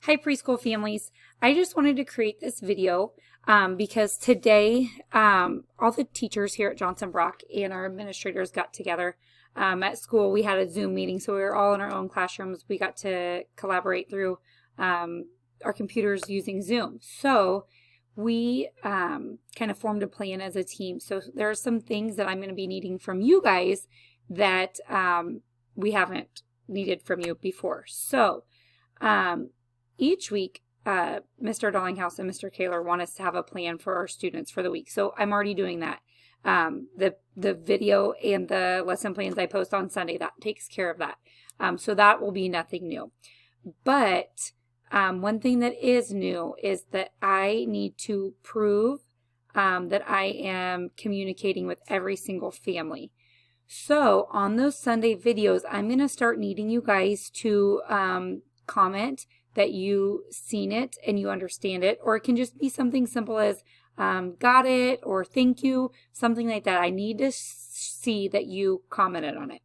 Hi preschool families. I just wanted to create this video because today all the teachers here at Johnson Brock and our administrators got together at school. We had a Zoom meeting, so we were all in our own classrooms. We got to collaborate through our computers using Zoom. So we kind of formed a plan as a team. So there are some things that I'm going to be needing from you guys that we haven't needed from you before. So each week, Mr. Dollinghouse and Mr. Kaler want us to have a plan for our students for the week. So I'm already doing that. The video and the lesson plans I post on Sunday, that takes care of that. So that will be nothing new. But one thing that is new is that I need to prove that I am communicating with every single family. So on those Sunday videos, I'm going to start needing you guys to comment that you seen it and you understand it, or it can just be something simple as got it or thank you, something like that. I need to see that you commented on it.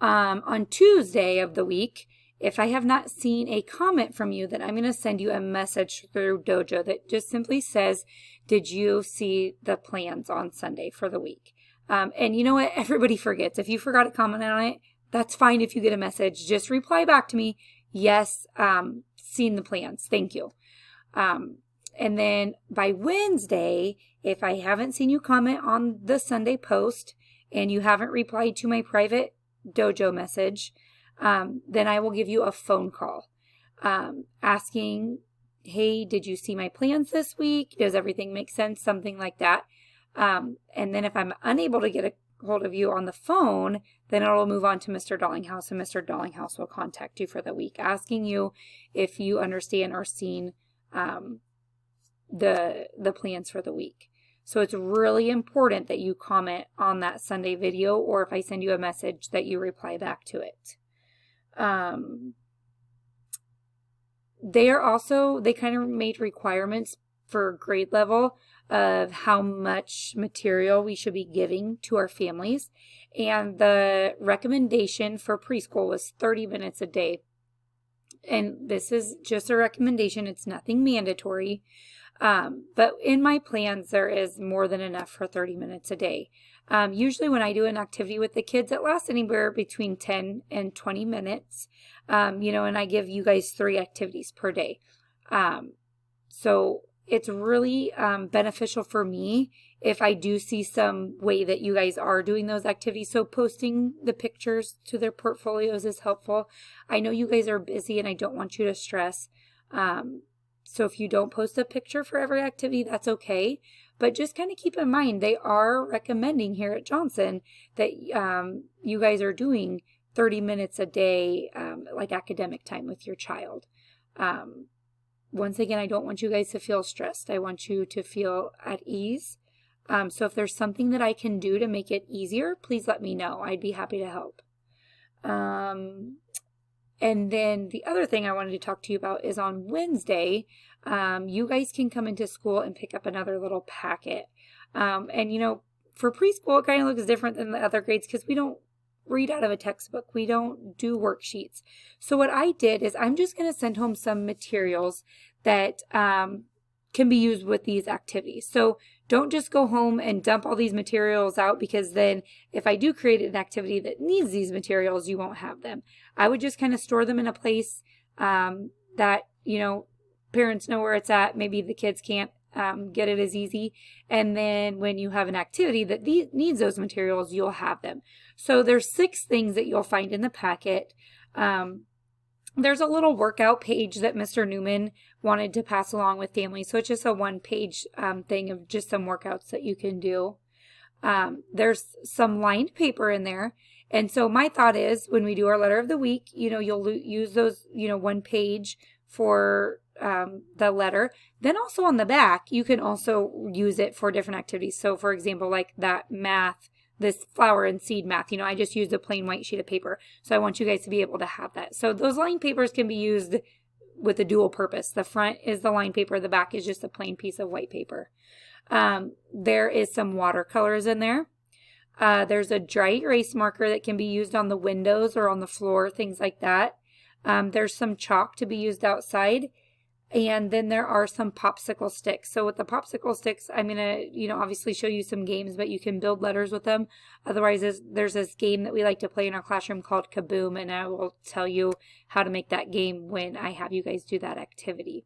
On Tuesday of the week, if I have not seen a comment from you, then I'm going to send you a message through Dojo that just simply says, did you see the plans on Sunday for the week? And you know what? Everybody forgets. If you forgot to comment on it, that's fine. If you get a message, just reply back to me. Yes, seen the plans. Thank you. And then by Wednesday, if I haven't seen you comment on the Sunday post and you haven't replied to my private Dojo message, then I will give you a phone call asking, hey, did you see my plans this week? Does everything make sense? Something like that. And then if I'm unable to get a hold of you on the phone, then it'll move on to Mr. Dollinghouse, and Mr. Dollinghouse will contact you for the week, asking you if you understand or seen the plans for the week. So it's really important that you comment on that Sunday video, or if I send you a message, that you reply back to it. They kind of made requirements for grade level of how much material we should be giving to our families. And the recommendation for preschool was 30 minutes a day. And this is just a recommendation. It's nothing mandatory. But in my plans, there is more than enough for 30 minutes a day. Usually when I do an activity with the kids, it lasts anywhere between 10 and 20 minutes. And I give you guys 3 activities per day. So it's really beneficial for me if I do see some way that you guys are doing those activities. So posting the pictures to their portfolios is helpful. I know you guys are busy and I don't want you to stress. So if you don't post a picture for every activity, that's okay. But just kind of keep in mind, they are recommending here at Johnson that you guys are doing 30 minutes a day, like academic time with your child. Once again, I don't want you guys to feel stressed. I want you to feel at ease. So if there's something that I can do to make it easier, please let me know. I'd be happy to help. And then the other thing I wanted to talk to you about is on Wednesday, you guys can come into school and pick up another little packet. And for preschool, it kind of looks different than the other grades because we don't read out of a textbook. We don't do worksheets. So what I did is I'm just going to send home some materials that can be used with these activities. So don't just go home and dump all these materials out, because then if I do create an activity that needs these materials, you won't have them. I would just kind of store them in a place that, parents know where it's at. Maybe the kids can't get it as easy. And then when you have an activity that needs those materials, you'll have them. So there's 6 things that you'll find in the packet. There's a little workout page that Mr. Newman wanted to pass along with families. So it's just a 1-page thing of just some workouts that you can do. There's some lined paper in there. And so my thought is when we do our letter of the week, you'll use those, 1 page for the letter. Then also on the back, you can also use it for different activities. So for example, like that math, this flower and seed math, I just used a plain white sheet of paper. So I want you guys to be able to have that. So those lined papers can be used with a dual purpose. The front is the lined paper. The back is just a plain piece of white paper. There is some watercolors in there. There's a dry erase marker that can be used on the windows or on the floor, things like that. There's some chalk to be used outside. And then there are some popsicle sticks. So with the popsicle sticks, I'm going to, obviously show you some games, but you can build letters with them. Otherwise, there's this game that we like to play in our classroom called Kaboom, and I will tell you how to make that game when I have you guys do that activity.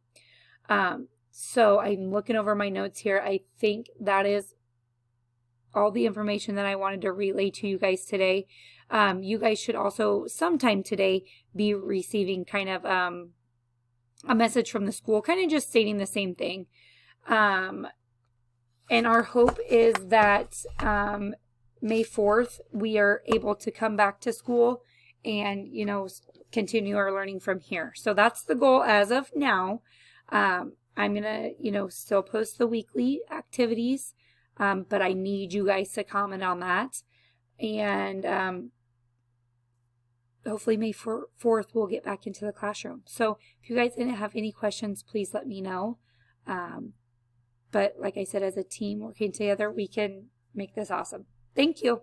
So I'm looking over my notes here. I think that is all the information that I wanted to relay to you guys today. You guys should also sometime today be receiving kind of a message from the school, kind of just stating the same thing. And our hope is that May 4th, we are able to come back to school and, continue our learning from here. So that's the goal as of now. I'm going to, still post the weekly activities, but I need you guys to comment on that. And hopefully May 4th, we'll get back into the classroom. So if you guys didn't have any questions, please let me know. But like I said, as a team working together, we can make this awesome. Thank you.